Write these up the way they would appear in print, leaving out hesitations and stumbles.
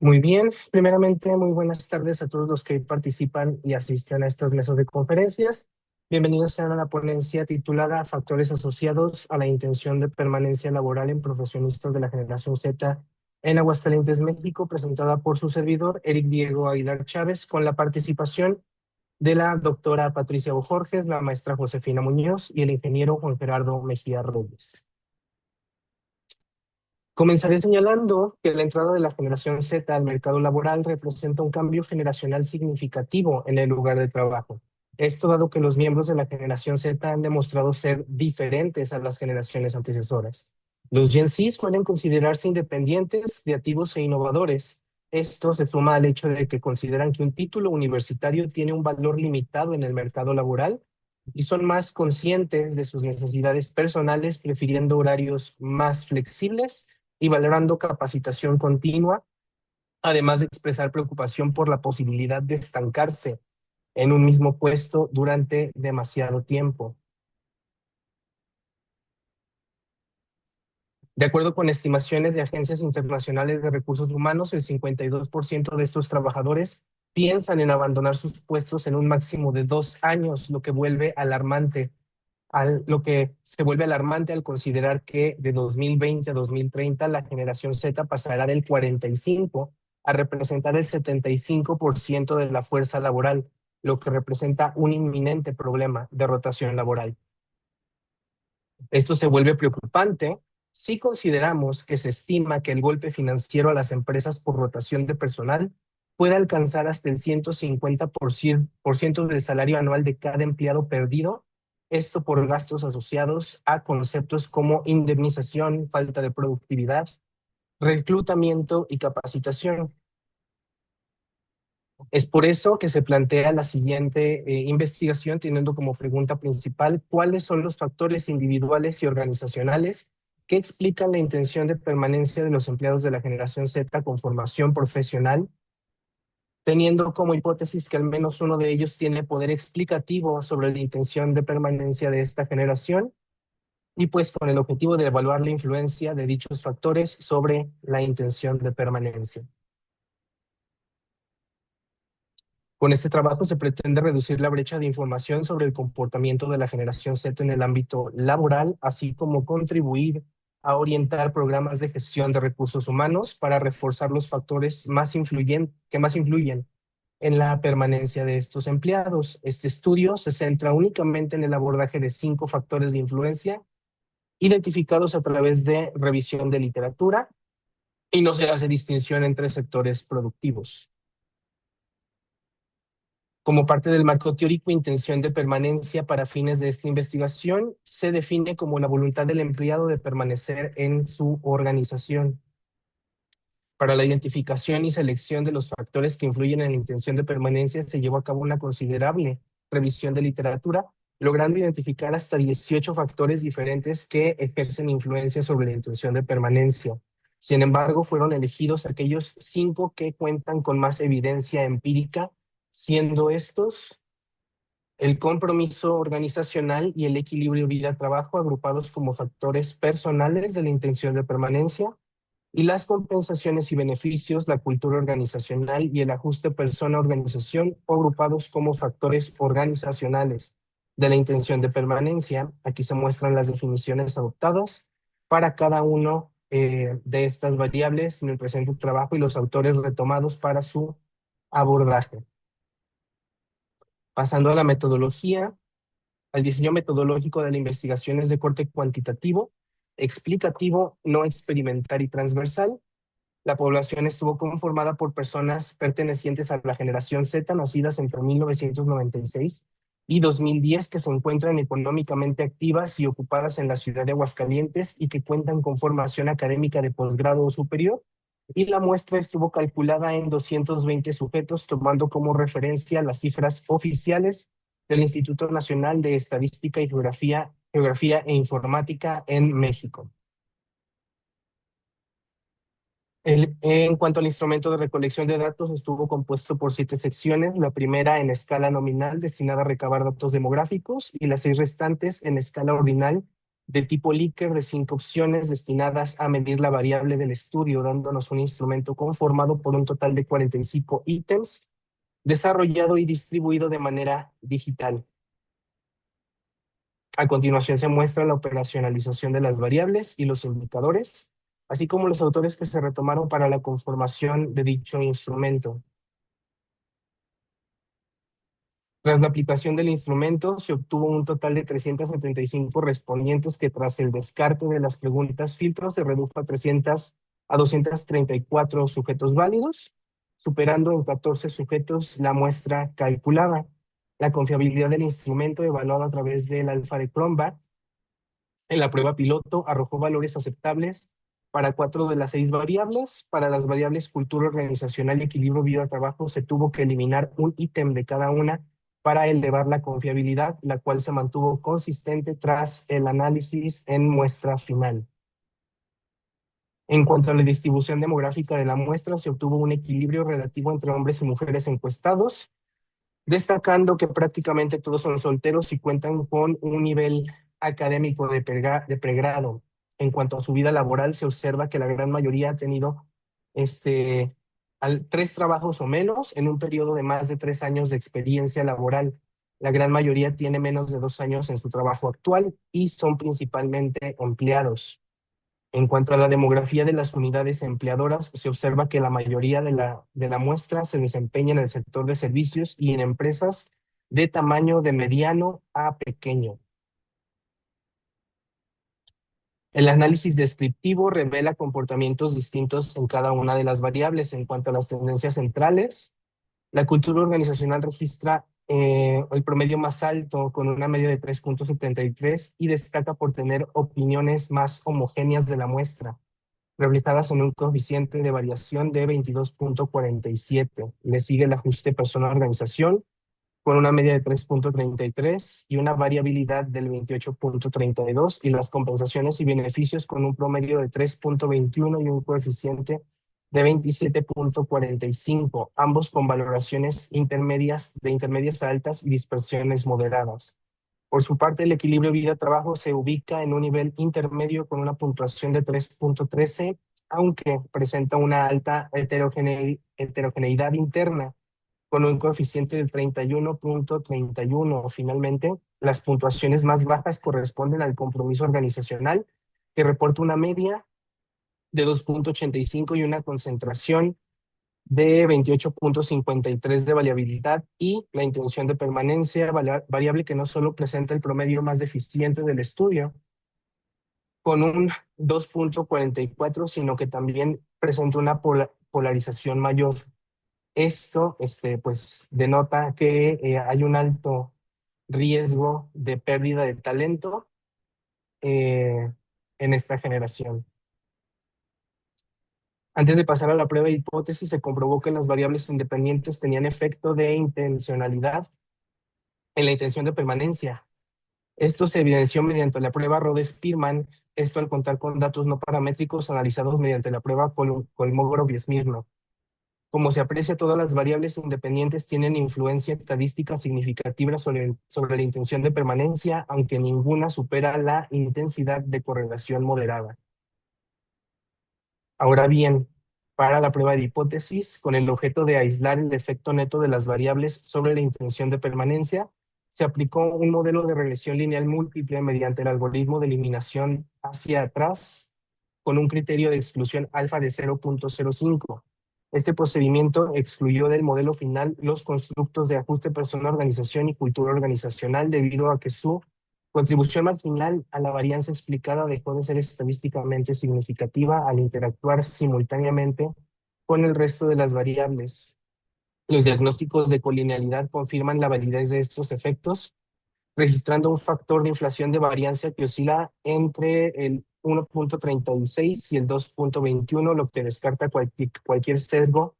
Muy bien, primeramente, muy buenas tardes a todos los que participan y asisten a estas mesas de conferencias. Bienvenidos sean a la ponencia titulada Factores asociados a la intención de permanencia laboral en profesionistas de la generación Z en Aguascalientes, México, presentada por su servidor, Eric Diego Aguilar Chávez, con la participación de la doctora Patricia Bojorges, la maestra Josefina Muñoz y el ingeniero Juan Gerardo Mejía Robles. Comenzaré señalando que la entrada de la generación Z al mercado laboral representa un cambio generacional significativo en el lugar de trabajo. Esto dado que los miembros de la generación Z han demostrado ser diferentes a las generaciones antecesoras. Los Gen Z suelen considerarse independientes, creativos e innovadores. Esto se suma al hecho de que consideran que un título universitario tiene un valor limitado en el mercado laboral y son más conscientes de sus necesidades personales, prefiriendo horarios más flexibles y valorando capacitación continua, además de expresar preocupación por la posibilidad de estancarse en un mismo puesto durante demasiado tiempo. De acuerdo con estimaciones de agencias internacionales de recursos humanos, el 52% de estos trabajadores piensan en abandonar sus puestos en un máximo de 2 años, lo que se vuelve alarmante al considerar que de 2020 a 2030 la generación Z pasará del 45 a representar el 75% de la fuerza laboral, lo que representa un inminente problema de rotación laboral. Esto se vuelve preocupante si consideramos que se estima que el golpe financiero a las empresas por rotación de personal puede alcanzar hasta el 150% del salario anual de cada empleado perdido, esto por gastos asociados a conceptos como indemnización, falta de productividad, reclutamiento y capacitación. Es por eso que se plantea la siguiente investigación, teniendo como pregunta principal cuáles son los factores individuales y organizacionales que explican la intención de permanencia de los empleados de la generación Z con formación profesional, teniendo como hipótesis que al menos uno de ellos tiene poder explicativo sobre la intención de permanencia de esta generación y pues con el objetivo de evaluar la influencia de dichos factores sobre la intención de permanencia. Con este trabajo se pretende reducir la brecha de información sobre el comportamiento de la generación Z en el ámbito laboral, así como contribuir a orientar programas de gestión de recursos humanos para reforzar los factores que más influyen en la permanencia de estos empleados. Este estudio se centra únicamente en el abordaje de 5 factores de influencia identificados a través de revisión de literatura y no se hace distinción entre sectores productivos. Como parte del marco teórico, intención de permanencia para fines de esta investigación se define como la voluntad del empleado de permanecer en su organización. Para la identificación y selección de los factores que influyen en la intención de permanencia se llevó a cabo una considerable revisión de literatura, logrando identificar hasta 18 factores diferentes que ejercen influencia sobre la intención de permanencia. Sin embargo, fueron elegidos aquellos 5 que cuentan con más evidencia empírica, siendo estos el compromiso organizacional y el equilibrio vida-trabajo, agrupados como factores personales de la intención de permanencia, y las compensaciones y beneficios, la cultura organizacional y el ajuste persona-organización, agrupados como factores organizacionales de la intención de permanencia. Aquí se muestran las definiciones adoptadas para cada uno de estas variables en el presente trabajo y los autores retomados para su abordaje. Pasando a la metodología, al diseño metodológico de la investigación es de corte cuantitativo, explicativo, no experimental y transversal. La población estuvo conformada por personas pertenecientes a la generación Z, nacidas entre 1996 y 2010, que se encuentran económicamente activas y ocupadas en la ciudad de Aguascalientes y que cuentan con formación académica de posgrado o superior. Y la muestra estuvo calculada en 220 sujetos, tomando como referencia las cifras oficiales del Instituto Nacional de Estadística y Geografía e Informática en México. En cuanto al instrumento de recolección de datos, estuvo compuesto por 7 secciones, la primera en escala nominal destinada a recabar datos demográficos y las 6 restantes en escala ordinal de tipo Likert de 5 opciones destinadas a medir la variable del estudio, dándonos un instrumento conformado por un total de 45 ítems, desarrollado y distribuido de manera digital. A continuación se muestra la operacionalización de las variables y los indicadores, así como los autores que se retomaron para la conformación de dicho instrumento. Tras la aplicación del instrumento, se obtuvo un total de 375 respondientes que tras el descarte de las preguntas filtro se redujo a 234 sujetos válidos, superando en 14 sujetos la muestra calculada. La confiabilidad del instrumento evaluada a través del alfa de Cronbach en la prueba piloto arrojó valores aceptables para 4 de las 6 variables. Para las variables cultura organizacional y equilibrio vida-trabajo se tuvo que eliminar un ítem de cada una para elevar la confiabilidad, la cual se mantuvo consistente tras el análisis en muestra final. En cuanto a la distribución demográfica de la muestra, se obtuvo un equilibrio relativo entre hombres y mujeres encuestados, destacando que prácticamente todos son solteros y cuentan con un nivel académico de pregrado. En cuanto a su vida laboral, se observa que la gran mayoría ha tenido 3 trabajos o menos en un periodo de más de 3 años de experiencia laboral. La gran mayoría tiene menos de 2 años en su trabajo actual y son principalmente empleados. En cuanto a la demografía de las unidades empleadoras, se observa que la mayoría de la muestra se desempeña en el sector de servicios y en empresas de tamaño de mediano a pequeño. El análisis descriptivo revela comportamientos distintos en cada una de las variables. En cuanto a las tendencias centrales, la cultura organizacional registra el promedio más alto con una media de 3.73 y destaca por tener opiniones más homogéneas de la muestra, reflejadas en un coeficiente de variación de 22.47. Le sigue el ajuste persona-organización con una media de 3.33 y una variabilidad del 28.32, y las compensaciones y beneficios con un promedio de 3.21 y un coeficiente de 27.45, ambos con valoraciones intermedias a altas y dispersiones moderadas. Por su parte, el equilibrio vida-trabajo se ubica en un nivel intermedio con una puntuación de 3.13, aunque presenta una alta heterogeneidad interna con un coeficiente de 31.31. Finalmente, las puntuaciones más bajas corresponden al compromiso organizacional, que reporta una media de 2.85 y una concentración de 28.53 de variabilidad, y la intención de permanencia, variable que no solo presenta el promedio más deficiente del estudio, con un 2.44, sino que también presenta una polarización mayor. Esto pues denota que hay un alto riesgo de pérdida de talento en esta generación. Antes de pasar a la prueba de hipótesis, se comprobó que las variables independientes tenían efecto de intencionalidad en la intención de permanencia. Esto se evidenció mediante la prueba Rhodes-Spearman, esto al contar con datos no paramétricos analizados mediante la prueba Kolmogorov-Smirnov. Como se aprecia, todas las variables independientes tienen influencia estadística significativa sobre la intención de permanencia, aunque ninguna supera la intensidad de correlación moderada. Ahora bien, para la prueba de hipótesis, con el objeto de aislar el efecto neto de las variables sobre la intención de permanencia, se aplicó un modelo de regresión lineal múltiple mediante el algoritmo de eliminación hacia atrás con un criterio de exclusión alfa de 0.05. Este procedimiento excluyó del modelo final los constructos de ajuste persona-organización y cultura organizacional, debido a que su contribución marginal a la varianza explicada dejó de ser estadísticamente significativa al interactuar simultáneamente con el resto de las variables. Los diagnósticos de colinealidad confirman la validez de estos efectos, registrando un factor de inflación de varianza que oscila entre el 1.36 y el 2.21, lo que descarta cualquier sesgo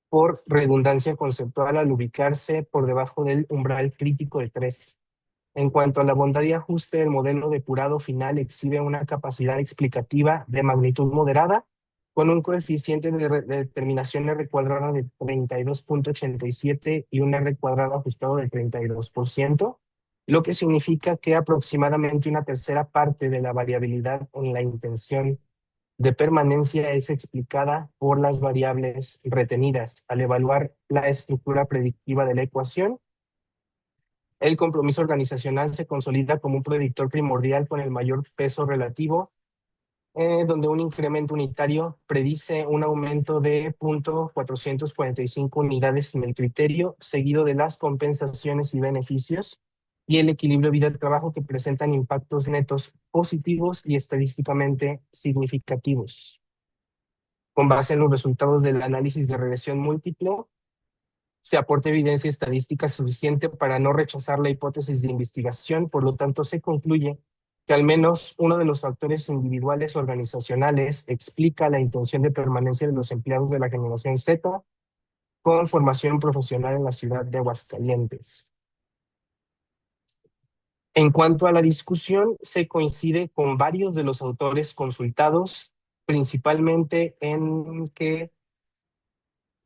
por redundancia conceptual al ubicarse por debajo del umbral crítico de 3. En cuanto a la bondad y ajuste, el modelo depurado final exhibe una capacidad explicativa de magnitud moderada, con un coeficiente de determinación R cuadrada de 32.87 y un R cuadrado ajustado de 32%. lo que significa que aproximadamente una tercera parte de la variabilidad en la intención de permanencia es explicada por las variables retenidas. Al evaluar la estructura predictiva de la ecuación, el compromiso organizacional se consolida como un predictor primordial con el mayor peso relativo, donde un incremento unitario predice un aumento de 0.445 unidades en el criterio, seguido de las compensaciones y beneficios y el equilibrio vida-trabajo que presentan impactos netos positivos y estadísticamente significativos. Con base en los resultados del análisis de regresión múltiple, se aporta evidencia estadística suficiente para no rechazar la hipótesis de investigación, por lo tanto se concluye que al menos uno de los factores individuales organizacionales explica la intención de permanencia de los empleados de la generación Z con formación profesional en la ciudad de Aguascalientes. En cuanto a la discusión, se coincide con varios de los autores consultados, principalmente en que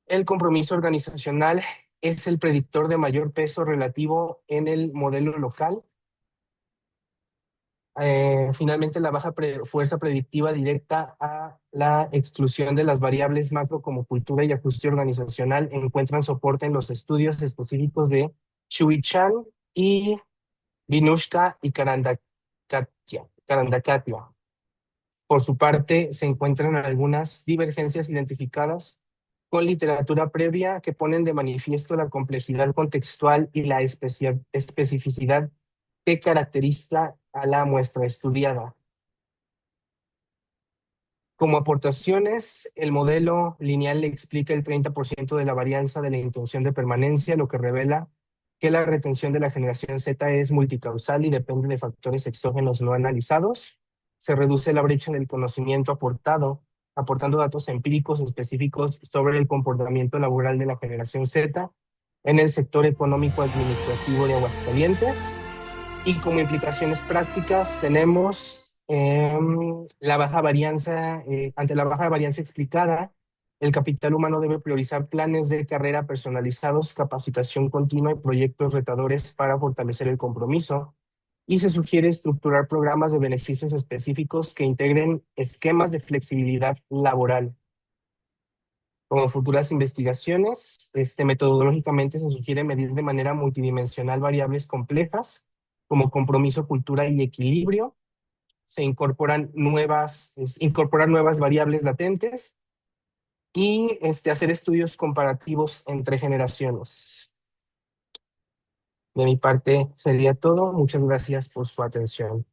el compromiso organizacional es el predictor de mayor peso relativo en el modelo local. Finalmente, la baja fuerza predictiva directa a la exclusión de las variables macro como cultura y ajuste organizacional encuentran soporte en los estudios específicos de Chui-Chan y Vinushka y Karandakatia. Por su parte, se encuentran algunas divergencias identificadas con literatura previa que ponen de manifiesto la complejidad contextual y la especificidad que caracteriza a la muestra estudiada. Como aportaciones, el modelo lineal le explica el 30% de la varianza de la intención de permanencia, lo que revela que la retención de la generación Z es multicausal y depende de factores exógenos no analizados. Se reduce la brecha del conocimiento aportando datos empíricos específicos sobre el comportamiento laboral de la generación Z en el sector económico administrativo de Aguascalientes. Y como implicaciones prácticas tenemos la baja varianza, ante la baja varianza explicada, el capital humano debe priorizar planes de carrera personalizados, capacitación continua y proyectos retadores para fortalecer el compromiso. Y se sugiere estructurar programas de beneficios específicos que integren esquemas de flexibilidad laboral. Como futuras investigaciones, metodológicamente se sugiere medir de manera multidimensional variables complejas como compromiso, cultura y equilibrio. Se incorporan incorporar nuevas variables latentes y hacer estudios comparativos entre generaciones. De mi parte sería todo. Muchas gracias por su atención.